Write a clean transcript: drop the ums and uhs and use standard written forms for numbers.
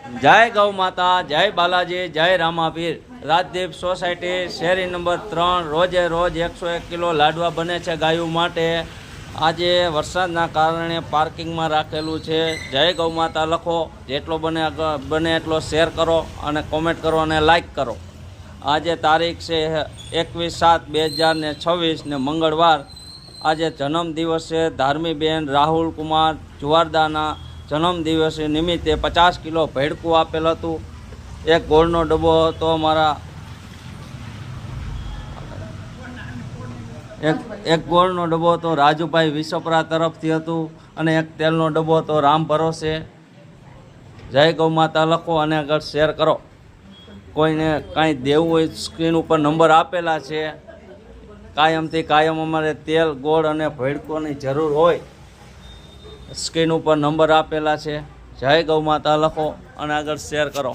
જય ગૌ માતા, જય બાલાજી, જય રામાપીર। રાજદીપ સોસાયટી શેરી નંબર 3 રોજે રોજ 101 કિલો લાડવા બને છે ગાયો માટે। આજે વરસાદના કારણે પાર્કિંગમાં રાખેલું છે। જય ગૌ માતા લખો, જેટલો બને એટલો શેર કરો અને કોમેન્ટ કરો અને લાઈક કરો। આજે તારીખ છે 21/7/2026 ને મંગળવાર। આજે જન્મદિવસ છે ધાર્મીબેન રાહુલ કુમાર જુવારદાના। જન્મદિવસ નિમિત્તે 50 કિલો ભેડકું આપેલ હતું। એક ગોળનો ડબ્બો હતો અમારા એક ગોળનો ડબ્બો હતો રાજુભાઈ વિસપરા તરફથી હતું અને એક તેલનો ડબ્બો હતો રામ ભરોસે। જય ગૌ માતા લખો અને આગળ શેર કરો। કોઈને કાંઈ દેવું હોય સ્ક્રીન ઉપર નંબર આપેલા છે। કાયમથી કાયમ અમારે તેલ ગોળ અને ભેડકોની જરૂર હોય, સ્ક્રીન ઉપર નંબર આપેલા છે। જય ગૌ માતા લખો અને આગળ શેર કરો।